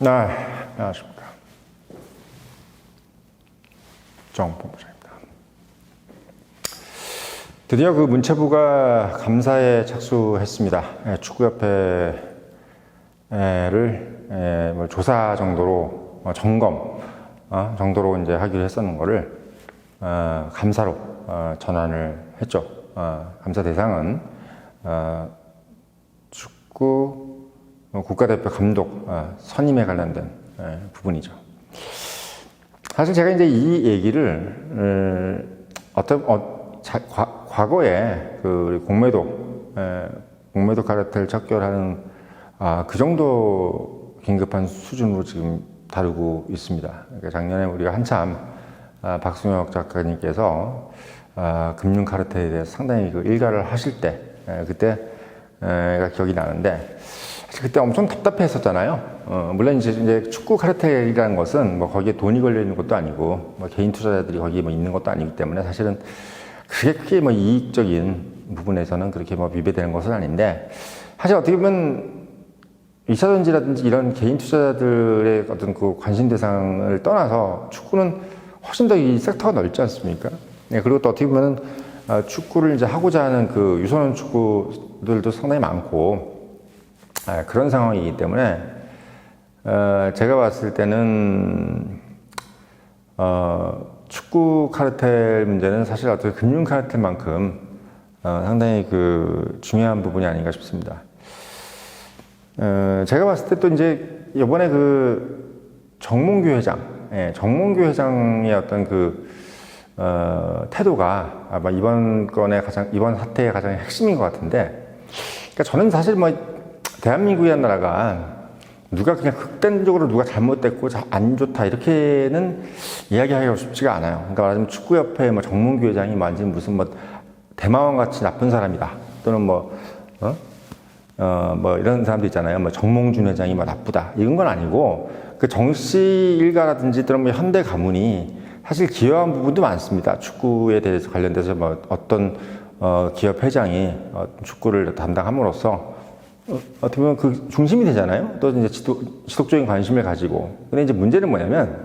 안녕하십니까. 정본부장입니다. 드디어 그 문체부가 감사에 착수했습니다. 축구협회를 조사 정도로, 점검 정도로 이제 하기로 했었는 거를 감사로 전환을 했죠. 감사 대상은 축구 국가대표 감독 선임에 관련된 부분이죠. 사실 제가 이제 이 얘기를 과거에 그 공매도 카르텔 척결하는 그 정도 긴급한 수준으로 지금 다루고 있습니다. 그러니까 작년에 우리가 한참 박승혁 작가님께서 금융 카르텔에 대해서 상당히 그 일가를 하실 때 그때가 기억이 나는데 그때 엄청 답답했었잖아요. 물론 이제 축구 카르텔이라는 것은 뭐 거기에 돈이 걸려 있는 것도 아니고 뭐 개인 투자자들이 거기에 뭐 있는 것도 아니기 때문에 사실은 그게 크게 뭐 이익적인 부분에서는 그렇게 뭐 위배되는 것은 아닌데, 사실 어떻게 보면 2차전지라든지 이런 개인 투자자들의 어떤 그 관심 대상을 떠나서 축구는 훨씬 더 이 섹터가 넓지 않습니까? 네, 그리고 또 어떻게 보면 축구를 이제 하고자 하는 그 유소년 축구들도 상당히 많고 그런 상황이기 때문에 제가 봤을 때는 축구 카르텔 문제는 사실 어떻게 금융 카르텔만큼 상당히 그 중요한 부분이 아닌가 싶습니다. 제가 봤을 때 또 이제 이번에 그 정몽규 회장의 어떤 그 태도가 아마 이번 사태의 가장 핵심인 것 같은데, 그러니까 저는 사실 뭐 대한민국이라는 나라가 누가 그냥 극단적으로 누가 잘못됐고 안 좋다 이렇게는 이야기하기가 쉽지가 않아요. 그러니까 말하자면 축구협회 뭐 정몽규 회장이 완전 무슨 뭐 대마왕 같이 나쁜 사람이다, 또는 뭐 이런 사람도 있잖아요. 뭐 정몽준 회장이 뭐 나쁘다, 이런 건 아니고 그 정씨 일가라든지 또는 뭐 현대 가문이 사실 기여한 부분도 많습니다. 축구에 대해서 관련돼서 뭐 어떤 기업 회장이 축구를 담당함으로써 어떻게 보면 그 중심이 되잖아요. 또 이제 지속적인 관심을 가지고. 근데 이제 문제는 뭐냐면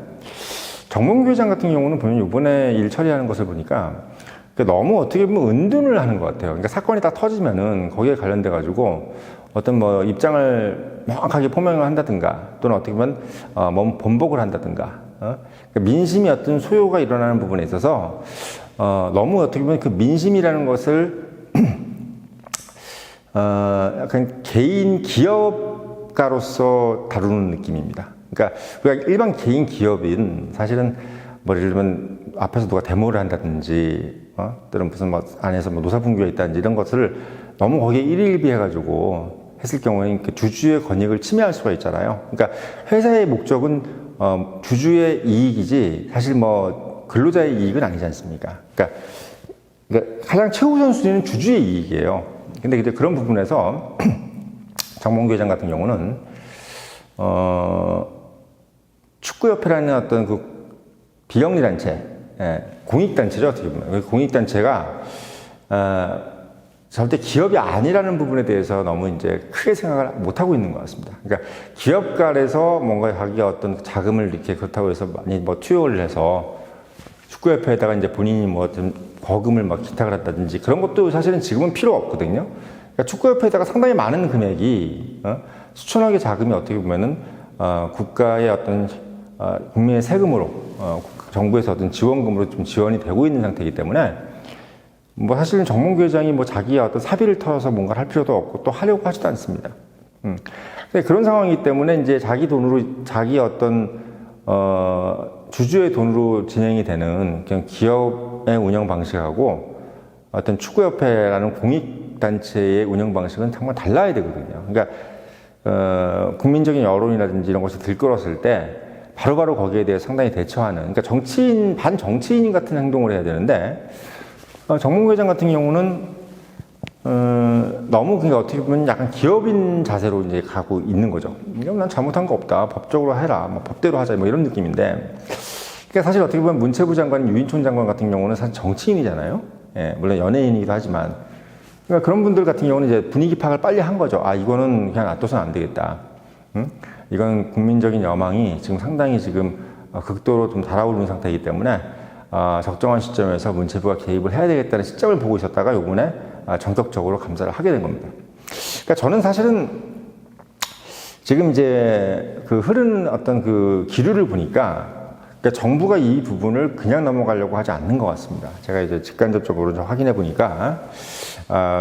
정몽규 회장 같은 경우는 보면 이번에 일 처리하는 것을 보니까 너무 어떻게 보면 은둔을 하는 것 같아요. 그러니까 사건이 딱 터지면은 거기에 관련돼 가지고 어떤 뭐 입장을 명확하게 표명을 한다든가, 또는 어떻게 보면 번복을 한다든가, 그러니까 민심이 어떤 소요가 일어나는 부분에 있어서 너무 어떻게 보면 그 민심이라는 것을 약간 개인 기업가로서 다루는 느낌입니다. 그러니까 우리가 일반 개인 기업인 사실은 뭐 예를 들면 앞에서 누가 데모를 한다든지 또는 무슨 뭐 안에서 뭐 노사분규가 있다든지 이런 것을 너무 거기에 일일비해가지고 했을 경우에는 그 주주의 권익을 침해할 수가 있잖아요. 그러니까 회사의 목적은 주주의 이익이지 사실 뭐 근로자의 이익은 아니지 않습니까? 그러니까 가장 최우선 순위는 주주의 이익이에요. 근데 이제 그런 부분에서 정몽규 회장 같은 경우는 축구협회라는 어떤 그 비영리 단체, 공익단체죠, 어떻게 보면. 그 공익단체가 절대 기업이 아니라는 부분에 대해서 너무 이제 크게 생각을 못하고 있는 것 같습니다. 그러니까 기업 간에서 뭔가 자기가 어떤 자금을 이렇게 그렇다고 해서 많이 뭐 투여를 해서 축구협회에다가 이제 본인이 뭐 좀 거금을 막 기탁을 한다든지 그런 것도 사실은 지금은 필요 없거든요. 그러니까 축구협회에다가 상당히 많은 금액이 수천억의 자금이 어떻게 보면은 국가의 어떤 국민의 세금으로 정부에서 어떤 지원금으로 좀 지원이 되고 있는 상태이기 때문에 뭐 사실은 정몽규 회장이 뭐 자기의 어떤 사비를 털어서 뭔가를 할 필요도 없고 또 하려고 하지도 않습니다. 근데 그런 상황이기 때문에 이제 자기 돈으로 자기 어떤 주주의 돈으로 진행이 되는 그냥 기업의 운영 방식하고 어떤 축구협회라는 공익단체의 운영 방식은 정말 달라야 되거든요. 그러니까 국민적인 여론이라든지 이런 것이 들끓었을 때 바로바로 거기에 대해 상당히 대처하는, 그러니까 반정치인 같은 행동을 해야 되는데 정몽규 회장 같은 경우는 너무 그러니까 어떻게 보면 약간 기업인 자세로 이제 가고 있는 거죠. 이건 난 잘못한 거 없다, 법적으로 해라, 뭐 법대로 하자, 뭐 이런 느낌인데, 그러니까 사실 어떻게 보면 문체부 장관, 유인촌 장관 같은 경우는 사실 정치인이잖아요. 예, 물론 연예인이기도 하지만, 그러니까 그런 분들 같은 경우는 이제 분위기 파악을 빨리 한 거죠. 이거는 그냥 놔둬서는 안 되겠다. 이건 국민적인 여망이 지금 상당히 지금 극도로 좀 달아오르는 상태이기 때문에 적정한 시점에서 문체부가 개입을 해야 되겠다는 시점을 보고 있었다가 요번에 전격적으로 감사를 하게 된 겁니다. 그러니까 저는 사실은 지금 이제 그 흐르는 어떤 그 기류를 보니까 그러니까 정부가 이 부분을 그냥 넘어가려고 하지 않는 것 같습니다. 제가 이제 직간접적으로 좀 확인해 보니까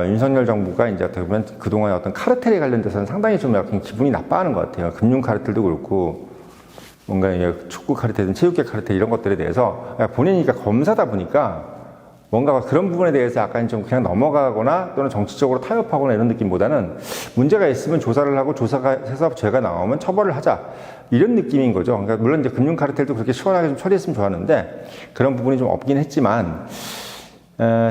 윤석열 정부가 이제 어떻게 보면 그동안 어떤 카르텔에 관련돼서는 상당히 좀 약간 기분이 나빠하는 것 같아요. 금융 카르텔도 그렇고 뭔가 이제 축구 카르텔이든 체육계 카르텔 이런 것들에 대해서 본인이 검사다 보니까 뭔가 그런 부분에 대해서 약간 좀 그냥 넘어가거나 또는 정치적으로 타협하거나 이런 느낌보다는 문제가 있으면 조사를 하고 조사가 해서 죄가 나오면 처벌을 하자 이런 느낌인 거죠. 그러니까 물론 이제 금융 카르텔도 그렇게 시원하게 좀 처리했으면 좋았는데 그런 부분이 좀 없긴 했지만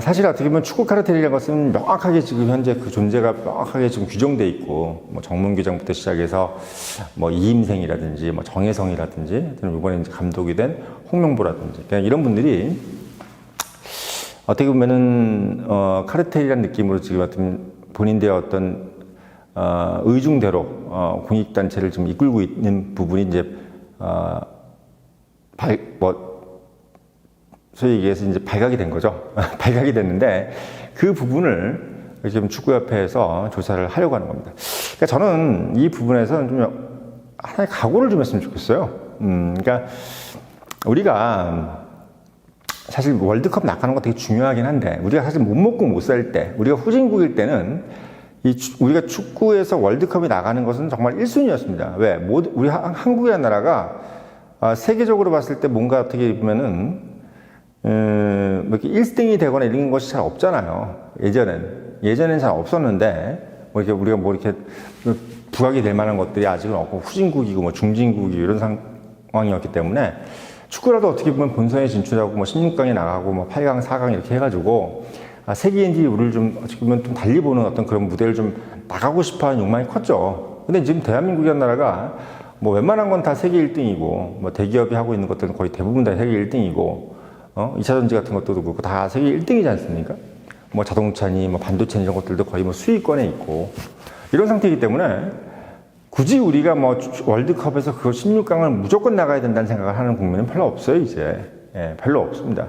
사실 어떻게 보면 축구 카르텔이라는 것은 명확하게 지금 현재 그 존재가 명확하게 지금 규정돼 있고 뭐 정문규정부터 시작해서 뭐 이임생이라든지 뭐 정혜성이라든지 이번에 이제 감독이 된 홍명보라든지 그냥 이런 분들이 어떻게 보면은 카르텔이라는 느낌으로 지금 어떤 본인들의 어떤 의중대로 공익단체를 지금 이끌고 있는 부분이 이제 소위 얘기해서 이제 발각이 된 거죠. 발각이 됐는데 그 부분을 지금 축구협회에서 조사를 하려고 하는 겁니다. 그러니까 저는 이 부분에서는 좀 하나의 각오를 좀 했으면 좋겠어요. 그러니까 우리가 사실 월드컵 나가는 거 되게 중요하긴 한데 우리가 사실 못 먹고 못 살 때 우리가 후진국일 때는 우리가 축구에서 월드컵이 나가는 것은 정말 1순위였습니다. 왜? 우리 한국이라는 나라가 세계적으로 봤을 때 뭔가 어떻게 보면은 뭐 이렇게 1등이 되거나 이런 것이 잘 없잖아요. 예전엔 잘 없었는데 뭐 이렇게 우리가 뭐 이렇게 부각이 될 만한 것들이 아직은 없고 후진국이고 뭐 중진국이고 이런 상황이었기 때문에 축구라도 어떻게 보면 본선에 진출하고 뭐 16강에 나가고 뭐 8강, 4강 이렇게 해가지고 세계인들이 우리를 좀 어떻게 보면 좀 달리 보는 어떤 그런 무대를 좀 나가고 싶어하는 욕망이 컸죠. 근데 지금 대한민국이라는 나라가 뭐 웬만한 건 다 세계 1등이고 뭐 대기업이 하고 있는 것들은 거의 대부분 다 세계 1등이고 2차 전지 같은 것도 그렇고 다 세계 1등이지 않습니까? 뭐 자동차니 뭐 반도체니 이런 것들도 거의 뭐 수익권에 있고 이런 상태이기 때문에 굳이 우리가 뭐 월드컵에서 그 16강을 무조건 나가야 된다는 생각을 하는 국민은 별로 없어요, 이제. 별로 없습니다.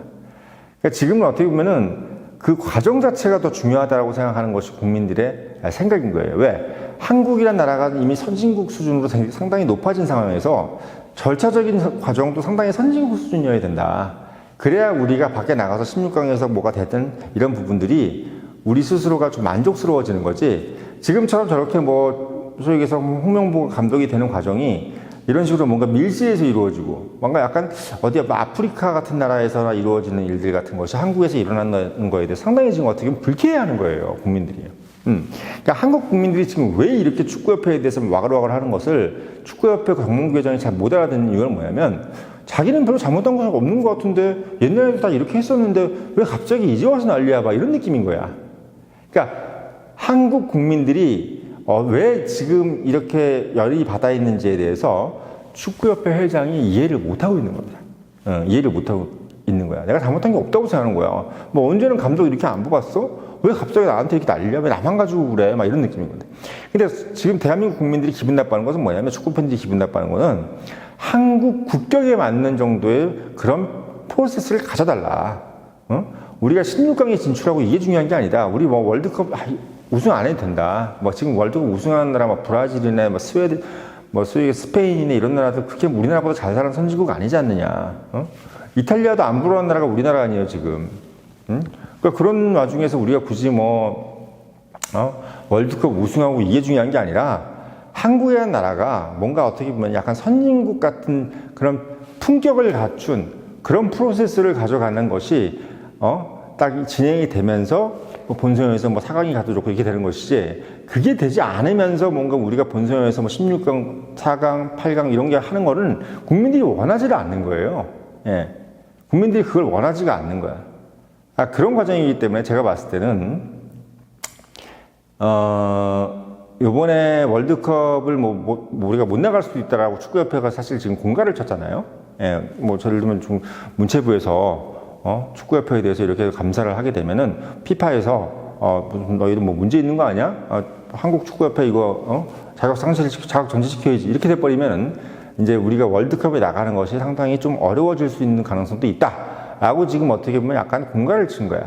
그러니까 지금은 어떻게 보면은 그 과정 자체가 더 중요하다고 생각하는 것이 국민들의 생각인 거예요. 왜? 한국이란 나라가 이미 선진국 수준으로 상당히 높아진 상황에서 절차적인 과정도 상당히 선진국 수준이어야 된다. 그래야 우리가 밖에 나가서 16강에서 뭐가 되든 이런 부분들이 우리 스스로가 좀 만족스러워지는 거지. 지금처럼 저렇게 뭐 소위 얘기해서 홍명보 감독이 되는 과정이 이런 식으로 뭔가 밀실에서 이루어지고 뭔가 약간 어디 아프리카 같은 나라에서나 이루어지는 일들 같은 것이 한국에서 일어나는 거에 대해 상당히 지금 어떻게 보면 불쾌해하는 거예요, 국민들이요. 그러니까 한국 국민들이 지금 왜 이렇게 축구협회에 대해서 와글와글 하는 것을 축구협회 정문규정이 잘 못 알아듣는 이유는 뭐냐면 자기는 별로 잘못한 거 없는 것 같은데 옛날에도 다 이렇게 했었는데 왜 갑자기 이제 와서 난리야 봐 이런 느낌인 거야. 그러니까 한국 국민들이 왜 지금 이렇게 열이 받아 있는지에 대해서 축구협회 회장이 이해를 못하고 있는 겁니다. 이해를 못하고 있는 거야. 내가 잘못한 게 없다고 생각하는 거야. 뭐 언제는 감독 이렇게 안 뽑았어? 왜 갑자기 나한테 이렇게 난리야? 왜 나만 가지고 그래? 막 이런 느낌인 건데. 근데 지금 대한민국 국민들이 기분 나빠하는 것은 뭐냐면 축구팬들이 기분 나빠하는 거는 한국 국격에 맞는 정도의 그런 프로세스를 가져달라. 우리가 16강에 진출하고 이게 중요한 게 아니다. 우리 뭐 월드컵 우승 안 해도 된다. 뭐 지금 월드컵 우승하는 나라 뭐 브라질이나 뭐 스웨덴, 뭐 스페인이나 이런 나라들 그렇게 우리나라보다 잘 사는 선진국 아니지 않느냐. 이탈리아도 안 부러운 나라가 우리나라 아니에요 지금. 그러니까 그런 와중에서 우리가 굳이 월드컵 우승하고 이게 중요한 게 아니라 한국이라는 나라가 뭔가 어떻게 보면 약간 선진국 같은 그런 품격을 갖춘 그런 프로세스를 가져가는 것이 딱 진행이 되면서 본선에서 뭐 4강이 가도 좋고 이렇게 되는 것이지 그게 되지 않으면서 뭔가 우리가 본선에서 뭐 16강, 4강, 8강 이런 게 하는 거는 국민들이 원하지를 않는 거예요. 예. 국민들이 그걸 원하지가 않는 거야. 그런 과정이기 때문에 제가 봤을 때는 이번에 월드컵을 뭐 우리가 못 나갈 수도 있다라고 축구협회가 사실 지금 공갈을 쳤잖아요. 예, 뭐 예를 들면 문체부에서 축구협회에 대해서 이렇게 감사를 하게 되면은 피파에서 무슨 너희들 뭐 문제 있는 거 아니야? 한국축구협회 이거 자격 정지시켜야지. 이렇게 돼버리면은 이제 우리가 월드컵에 나가는 것이 상당히 좀 어려워질 수 있는 가능성도 있다라고 지금 어떻게 보면 약간 공갈을 친 거야.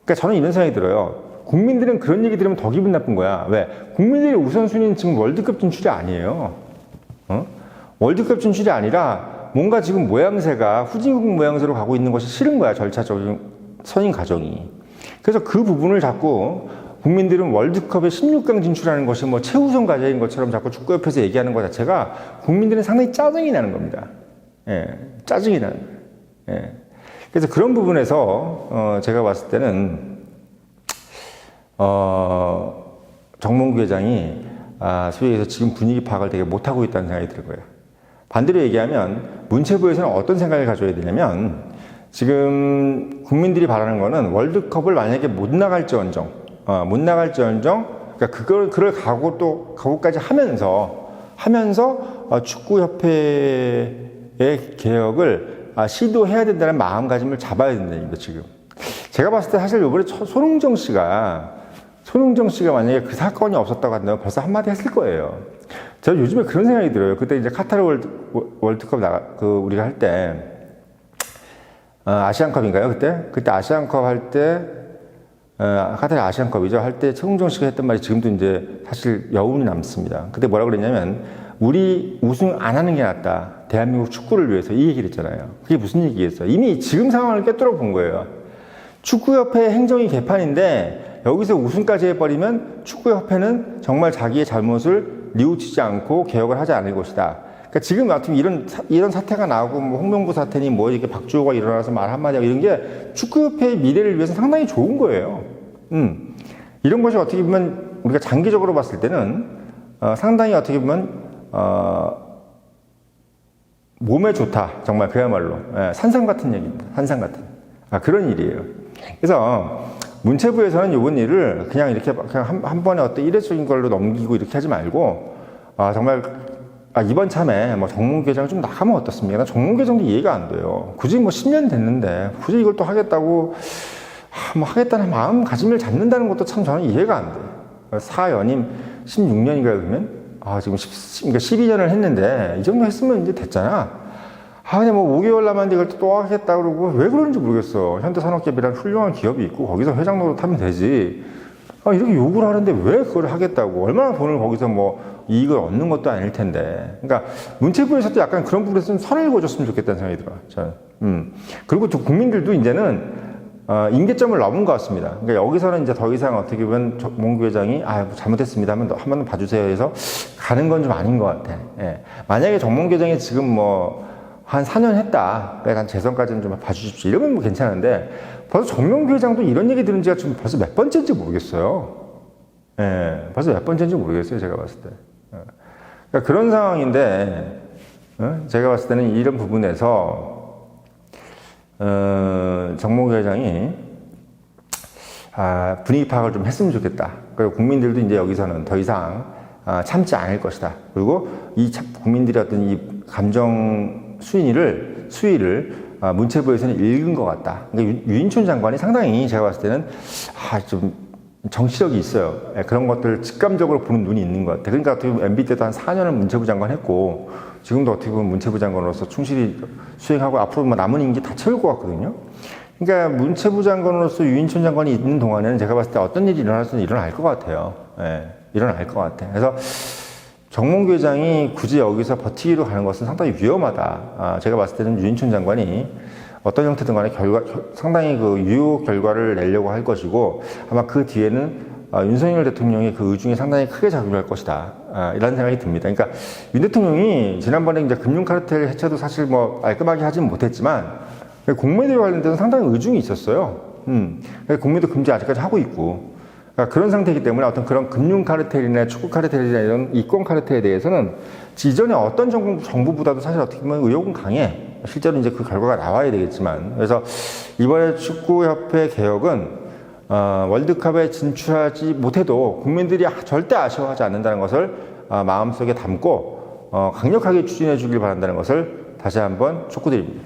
그러니까 저는 이런 생각이 들어요. 국민들은 그런 얘기 들으면 더 기분 나쁜 거야. 왜? 국민들의 우선순위는 지금 월드컵 진출이 아니에요. 월드컵 진출이 아니라 뭔가 지금 모양새가 후진국 모양새로 가고 있는 것이 싫은 거야. 절차적인 선임 과정이. 그래서 그 부분을 자꾸 국민들은 월드컵에 16강 진출하는 것이 뭐 최우선 과제인 것처럼 자꾸 축구협회에서 얘기하는 것 자체가 국민들은 상당히 짜증이 나는 겁니다. 예, 짜증이 나는 거예요. 예. 그래서 그런 부분에서 제가 봤을 때는 정몽규 회장이 소위 얘기해서 지금 분위기 파악을 되게 못하고 있다는 생각이 들 거예요. 반대로 얘기하면 문체부에서는 어떤 생각을 가져야 되냐면 지금 국민들이 바라는 거는 월드컵을 만약에 못 나갈지언정, 그러니까 그걸 각오까지 하면서 축구협회의 개혁을 시도해야 된다는 마음가짐을 잡아야 된다는 거죠, 지금. 제가 봤을 때 사실 이번에 손흥정 씨가 만약에 그 사건이 없었다고 한다면 벌써 한마디 했을 거예요. 저는 요즘에 그런 생각이 들어요. 그때 이제 카타르 월드컵 우리가 할 때, 아시안컵인가요, 그때? 그때 아시안컵 할 때, 카타르 아시안컵이죠. 할 때 손흥정 씨가 했던 말이 지금도 이제 사실 여운이 남습니다. 그때 뭐라 그랬냐면, 우리 우승 안 하는 게 낫다. 대한민국 축구를 위해서 이 얘기를 했잖아요. 그게 무슨 얘기겠어요? 이미 지금 상황을 꿰뚫어 본 거예요. 축구협회 행정이 개판인데 여기서 우승까지 해버리면 축구협회는 정말 자기의 잘못을 뉘우치지 않고 개혁을 하지 않을 것이다. 그러니까 지금 같은 이런 사태가 나오고 뭐 홍명보 사태니 뭐 이렇게 박주호가 일어나서 말 한마디 하고 이런 게 축구협회의 미래를 위해서 상당히 좋은 거예요. 이런 것이 어떻게 보면 우리가 장기적으로 봤을 때는 상당히 어떻게 보면 몸에 좋다. 정말 그야말로 산삼 같은 얘기입니다. 산삼 같은 그런 일이에요. 그래서 문체부에서는 이번 일을 그냥 이렇게 한 번에 어떤 일회적인 걸로 넘기고 이렇게 하지 말고 정말 이번 참에 뭐 정몽규 회장 좀 나가면 어떻습니까? 나 정몽규 회장도 이해가 안 돼요. 굳이 뭐 10년 됐는데 굳이 이걸 또 하겠다고 뭐 하겠다는 마음가짐을 잡는다는 것도 참 저는 이해가 안 돼요. 4연임 16년인가요 그러면? 지금 12년을 했는데 이 정도 했으면 이제 됐잖아. 근데 뭐 5개월 남았는데 이걸 또 하겠다 그러고 왜 그러는지 모르겠어. 현대산업기업이라는 훌륭한 기업이 있고 거기서 회장 노릇하면 되지. 이렇게 욕을 하는데 왜 그걸 하겠다고. 얼마나 돈을 거기서 뭐 이익을 얻는 것도 아닐 텐데. 그러니까 문체부에서도 약간 그런 부분에서 좀 선을 그어줬으면 좋겠다는 생각이 들어요. 저는. 그리고 또 국민들도 이제는 임계점을 넘은 것 같습니다. 그러니까 여기서는 이제 더 이상 어떻게 보면 몽규 회장이 잘못했습니다 하면 한번 봐주세요 해서 가는 건 좀 아닌 것 같아. 예. 만약에 정몽규 회장이 지금 뭐 한 4년 했다. 한 재선까지는 좀 봐주십시오. 이러면 뭐 괜찮은데 벌써 정몽규 회장도 이런 얘기 들은 지가 지금 벌써 몇 번째인지 모르겠어요. 예, 벌써 몇 번째인지 모르겠어요. 제가 봤을 때. 그러니까 그런 상황인데 제가 봤을 때는 이런 부분에서 정몽규 회장이 분위기 파악을 좀 했으면 좋겠다. 그리고 국민들도 이제 여기서는 더 이상 참지 않을 것이다. 그리고 국민들의 어떤 이 감정 수위를 문체부에서는 읽은 것 같다. 그러니까 유인촌 장관이 상당히 제가 봤을 때는 좀 정치력이 있어요. 그런 것들을 직감적으로 보는 눈이 있는 것 같아요. 그러니까 어떻게 보면 MB 때도 한 4년을 문체부 장관 했고 지금도 어떻게 보면 문체부 장관으로서 충실히 수행하고 앞으로 뭐 남은 임기 다 채울 것 같거든요. 그러니까 문체부 장관으로서 유인촌 장관이 있는 동안에는 제가 봤을 때 어떤 일이 일어날지는 일어날 것 같아요. 일어날 것 같아요. 그래서 정몽규 회장이 굳이 여기서 버티기로 가는 것은 상당히 위험하다. 제가 봤을 때는 유인촌 장관이 어떤 형태든 간에 상당히 그 유효 결과를 내려고 할 것이고 아마 그 뒤에는 윤석열 대통령의 그 의중이 상당히 크게 작용할 것이다. 이런 생각이 듭니다. 그러니까 윤 대통령이 지난번에 이제 금융카르텔 해체도 사실 뭐 깔끔하게 하지는 못했지만 공매도에 관련돼서 상당히 의중이 있었어요. 공매도 금지 아직까지 하고 있고. 그러니까 그런 상태이기 때문에 어떤 그런 금융 카르텔이나 축구 카르텔이나 이런 이권 카르텔에 대해서는 이전에 어떤 정부보다도 사실 어떻게 보면 의혹은 강해. 실제로 이제 그 결과가 나와야 되겠지만. 그래서 이번에 축구협회 개혁은, 월드컵에 진출하지 못해도 국민들이 절대 아쉬워하지 않는다는 것을 마음속에 담고, 강력하게 추진해 주길 바란다는 것을 다시 한번 촉구드립니다.